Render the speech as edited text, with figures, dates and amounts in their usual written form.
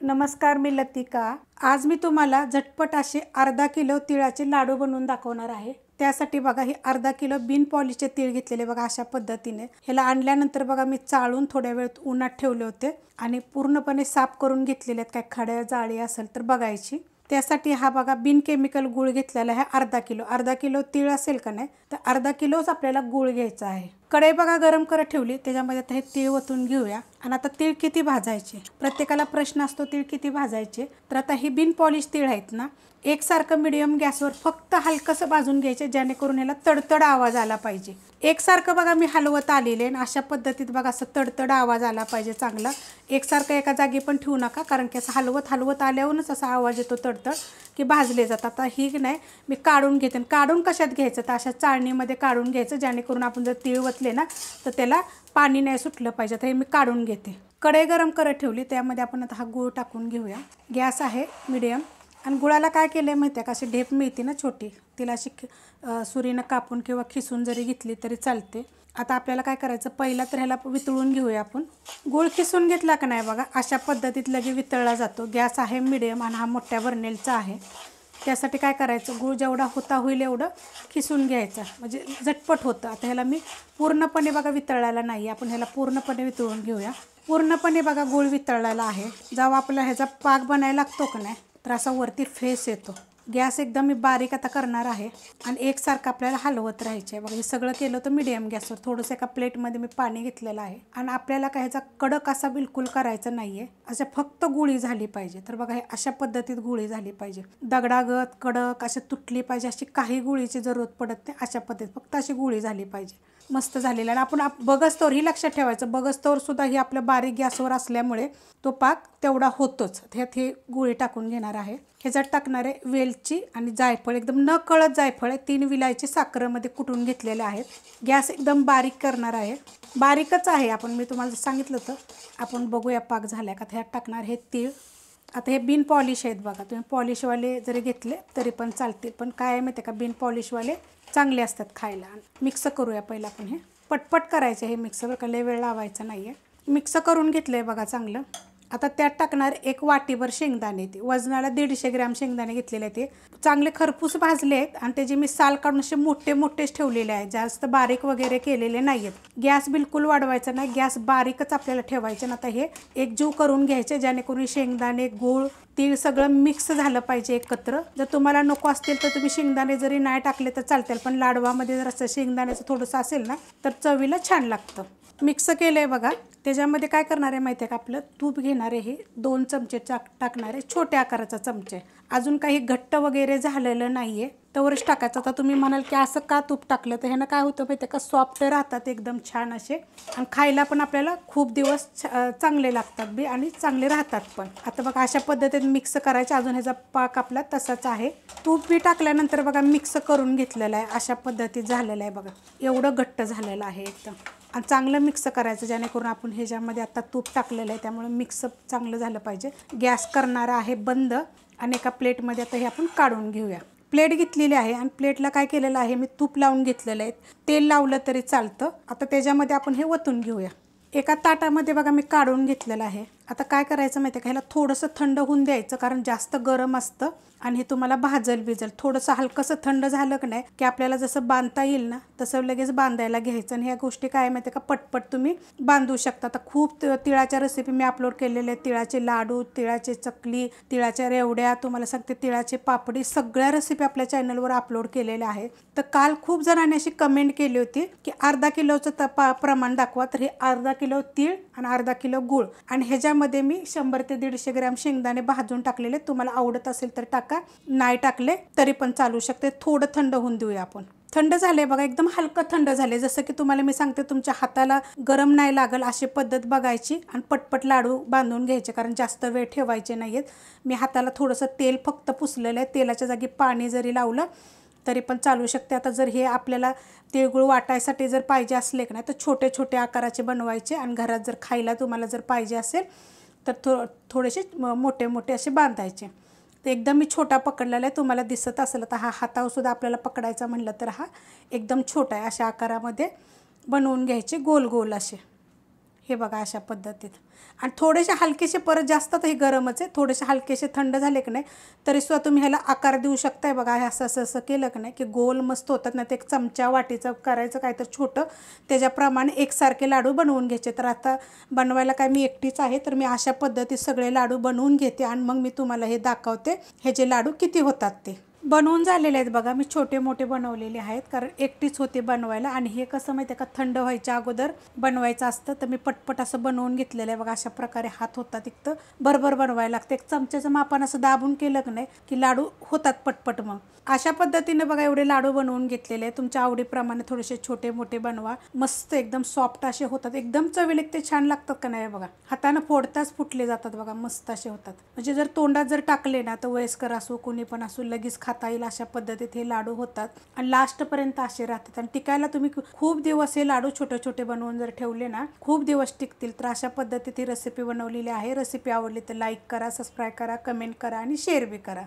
नमस्कार, मी लतिका। आज मी तुम्हाला झटपट असे अर्धा किलो तिळाचे लाडू बनवून दाखवणार आहे। त्यासाठी बघा हे अर्धा किलो बिन पॉलिशचे तीळ घेतलेले बघा अशा पद्धतीने। ह्याला आणल्यानंतर बघा मी चाळून थोड्या वेळ उन्हात ठेवले होते आणि पूर्णपणे साफ करून घेतलेले आहेत। काय खड्या जाळी असेल तर बघायची। त्यासाठी हा बघा बिन केमिकल गूळ घेतलेला आहे अर्धा किलो तीळ असेल का नाही तर अर्धा किलोच आपल्याला गूळ घ्यायचा आहे। कढई बघा गरम करत ठेवली, त्याच्यामध्ये आता हे तीळ ओतून घेऊया। आणि आता तीळ किती भाजायचे, प्रत्येकाला प्रश्न असतो तीळ किती भाजायचे। तर आता ही बिन पॉलिश तीळ आहेत ना, एकसारखं मीडियम गॅसवर फक्त हलकसं भाजून घ्यायचे, जेणेकरून ह्याला तडतड आवाज आला पाहिजे। एकसारखं बघा मी हलवत आलेले आणि अशा पद्धतीत बघा असं तडतड आवाज आला पाहिजे चांगला। एकसारखं एका जागी पण ठेवू नका, कारण की असं हलवत आल्यावरच असा आवाज येतो तडतड की भाजले जातात। आता ही नाही मी काढून घेते। काढून कशात घ्यायचं तर अशा चाळणीमध्ये काढून घ्यायचं, जेणेकरून आपण जर तीळ वतले ना तर त्याला पाणी नाही सुटलं पाहिजे। तर हे मी काढून घेते। कढई गरम करत ठेवली, त्यामध्ये आपण आता हा गूळ टाकून घेऊया। गॅस आहे मीडियम। आणि गुळाला काय केलं आहे माहिती आहे का, अशी ढेप मिळते ना छोटी, तिला अशी सुरीनं कापून किंवा खिसून जरी घेतली तरी चालते। आता आपल्याला काय करायचं, पहिला तर ह्याला वितळून घेऊया आपण। गूळ खिसून घेतला का नाही बघा अशा पद्धतीत लगे वितळला जातो। गॅस आहे मीडियम आणि हा मोठ्या बर्नेलचा आहे। त्यासाठी काय करायचं, गूळ जेवढा होईल एवढं खिसून घ्यायचं, म्हणजे झटपट होतं। आता ह्याला मी पूर्णपणे बघा वितळायला नाही, आपण ह्याला पूर्णपणे वितळून घेऊया। पूर्णपणे बघा गूळ वितळलेला आहे। जेव्हा आपला ह्याचा पाक बनायला लागतो का नाही तर असा वरती फेस येतो। गॅस एकदम मी बारीक आता करणार आहे आणि एकसारखं आपल्याला हलवत राहायचं आहे बघा। हे सगळं केलं तर मीडियम गॅसवर। थोडंसं एका प्लेटमध्ये मी पाणी घेतलेलं आहे आणि आपल्याला काय ह्याचा कडक असा बिलकुल करायचा नाही आहे, असं फक्त गुळी झाली पाहिजे। तर बघा हे अशा पद्धतीत गुळी झाली पाहिजे, दगडागत कडक अशी तुटली पाहिजे अशी काही गुळीची जरूरत पडत नाही। अशा पद्धतीत फक्त अशी गुळी झाली पाहिजे, मस्त झालेला। आणि आपण बघस्तोवर ही लक्षात ठेवायचं, बघस्तोवर सुद्धा ही आपल्या बारीक गॅसवर असल्यामुळे तो पाक तेवढा होतोच। ह्यात हे गुळी टाकून घेणार आहे। ह्याच्यात टाकणार आहे वेलची आणि जायफळ, एकदम न कळत जायफळ आहे। 3 विलायची साखरेमध्ये कुटून घेतलेले आहेत। गॅस एकदम बारीक करणार आहे, बारीकच आहे। मी तुम्हाला सांगितलं होतं। आपण बघूया पाक झाला का। ह्यात टाकणार हे तीळ। आता हे बिन पॉलिश आहेत बघा, तुम्ही पॉलिशवाले जरी घेतले तरी पण चालतील, पण काय आहे माहिती आहे का, बिन पॉलिशवाले चांगले असतात खायला। मिक्स करूया पहिला आपण, हे पटपट करायचं, हे मिक्स बरं का, लय वेळ लावायचा नाही आहे। मिक्स करून घेतलं आहे बघा चांगलं। आता त्यात टाकणार 1 वाटीभर शेंगदाणे, ते वजनाला 150 ग्रॅम शेंगदाणे घेतलेले ते चांगले खरपूस भाजले आहेत आणि त्याची मी साल काढून असे मोठेच ठेवलेले आहेत, जास्त बारीक वगैरे केलेले नाही आहेत। गॅस बिलकुल वाढवायचा नाही, गॅस बारीकच आपल्याला ठेवायचे। आता हे एकजीव करून घ्यायचे, जेणेकरून शेंगदाणे गूळ तीळ सगळं मिक्स झालं पाहिजे एकत्र। जर तुम्हाला नको असतील तर तुम्ही शेंगदाणे जरी नाही टाकले तर चालतील, पण लाडवामध्ये जर असं शेंगदाण्याचं थोडंसं असेल ना तर चवीला छान लागतं। मिक्स केलं आहे बघा। त्याच्यामध्ये काय करणार आहे माहिती आहे का, आपलं तूप घेणार आहे, हे 2 चमचे टाकणार आहे, छोट्या आकाराचा चमचे। अजून काही घट्ट वगैरे झालेलं नाही आहे तवरच टाकायचं। आता तुम्ही म्हणाल की असं का तूप टाकलं, तर ह्यानं काय होतं माहिती आहे का, सॉफ्ट राहतात एकदम छान असे, आणि खायला पण आपल्याला खूप दिवस चांगले लागतात बी आणि चांगले राहतात पण। आता बघा अशा पद्धतीने मिक्स करायचे। अजून ह्याचा पाक आपला तसाच आहे। तूप बी टाकल्यानंतर बघा मिक्स करून घेतलेलं आहे, अशा पद्धतीत झालेलं आहे बघा, एवढं घट्ट झालेलं आहे एकदम। आणि चांगलं मिक्स करायचं, जेणेकरून आपण ह्याच्यामध्ये आता तूप टाकलेलं आहे त्यामुळे मिक्स चांगलं झालं पाहिजे। गॅस करणार आहे बंद आणि एका प्लेटमध्ये आता हे आपण काढून घेऊया। प्लेट घेतलेली आहे आणि प्लेटला काय केलेलं आहे, मी तूप लावून घेतलेलं आहे, तेल लावलं तरी चालतं। आता त्याच्यामध्ये आपण हे ओतून घेऊया। एका ताटामध्ये बघा मी काढून घेतलेलं आहे। आता काय करायचं माहिती आहे का, ह्याला थोडंसं थंड होऊन द्यायचं, कारण जास्त गरम असतं आणि हे तुम्हाला भाजल। थोडंसं हलकंसं थंड झालं की नाही की आपल्याला जसं बांधता येईल ना तसं लगेच बांधायला घ्यायचं। आणि ह्या गोष्टी काय माहिती आहे का, पटपट तुम्ही बांधू शकता। आता खूप तिळाच्या रेसिपी मी अपलोड केलेले आहेत, तिळाचे लाडू, तिळाचे चकली, तिळाच्या रेवड्या, तुम्हाला सांगते तिळाचे पापडी, सगळ्या रेसिपी आपल्या चॅनलवर अपलोड केलेल्या आहेत। तर काल खूप जणांनी अशी कमेंट केली होती की अर्धा किलोचं प्रमाण दाखवा, तर हे अर्धा किलो तीळ आणि अर्धा किलो गूळ आणि ह्याच्यामध्ये मी 100 ते 150 ग्रॅम शेंगदाणे भाजून टाकलेले। तुम्हाला आवडत असेल तर टाका, नाही टाकले तरी पण चालू शकते। थोडं थंड होऊन देऊया आपण। थंड झाले बघा, एकदम हलकं थंड झाले, जसं की तुम्हाला मी सांगते तुमच्या हाताला गरम नाही लागल अशी पद्धत बघायची आणि पटपट लाडू बांधून घ्यायचे, कारण जास्त वेळ ठेवायचे नाही आहेत। मी हाताला थोडंसं तेल फक्त पुसलेलं आहे, तेलाच्या जागी पाणी जरी लावलं तरी पण चालू शकते। आता जर हे आपल्याला तिळगुळ वाटायसाठी जर पाहिजे असले की नाही तर छोटे छोटे आकाराचे बनवायचे आणि घरात जर खायला तुम्हाला जर पाहिजे असेल तर थोडेसे मोठे असे बांधायचे। तर एकदम मी छोटा पकडलेला आहे, तुम्हाला दिसत असेल। तर हा हातावर सुद्धा आपल्याला पकडायचा म्हटलं तर हा एकदम छोटा आहे, अशा आकारामध्ये बनवून घ्यायचे गोल गोल असे। हे बघा अशा पद्धतीत. आणि थोडेसे हलकेसे परत जास्त तर हे गरमच आहे, थोडेसे हलकेसे थंड झाले की नाही तरीसुद्धा तुम्ही ह्याला आकार देऊ शकताय. बघा हे असं असं असं केलं की नाही की गोल मस्त होतात. नाही तर एक चमचा वाटीचं करायचं काय तर छोटं, त्याच्याप्रमाणे एकसारखे लाडू बनवून घ्यायचे. तर आता बनवायला काय मी एकटीच आहे, तर मी अशा पद्धतीत सगळे लाडू बनवून घेते आणि मग मी तुम्हाला हे दाखवते ह्याचे लाडू किती होतात ते. बनवून झालेले आहेत बघा, मी छोटे मोठे बनवलेले आहेत कारण एकटीच होते बनवायला. आणि हे कसं माहिती आहे का, थंड व्हायच्या अगोदर बनवायचं असतं. तर मी पटपट असं बनवून घेतलेलं आहे बघा. अशा प्रकारे हात होतात, एक तर बरोबर बनवायला लागतं. एक चमच्याचं मापान असं दाबून केलं की नाही की लाडू होतात पटपट. मग अशा पद्धतीने बघा एवढे लाडू बनवून घेतलेले आहे. तुमच्या आवडीप्रमाणे थोडेसे छोटे मोठे बनवा, मस्त एकदम सॉफ्ट असे होतात, एकदम चवीला ते छान लागतात का नाही बघा. हातानं फोडताच फुटले जातात बघा, मस्त असे होतात. म्हणजे जर तोंडात जर टाकले ना तर वयस्कर असो कोणी पण असो लगेच खाता येईल अशा पद्धतीत हे लाडू होतात आणि लास्टपर्यंत असे राहतात. आणि टिकायला तुम्ही खूप दिवस हे लाडू छोटे छोटे बनवून जर ठेवले ना खूप दिवस टिकतील. तर अशा पद्धतीत ही रेसिपी बनवलेली आहे. रेसिपी आवडली तर लाईक करा, सबस्क्राईब करा, कमेंट करा आणि शेअर बी करा.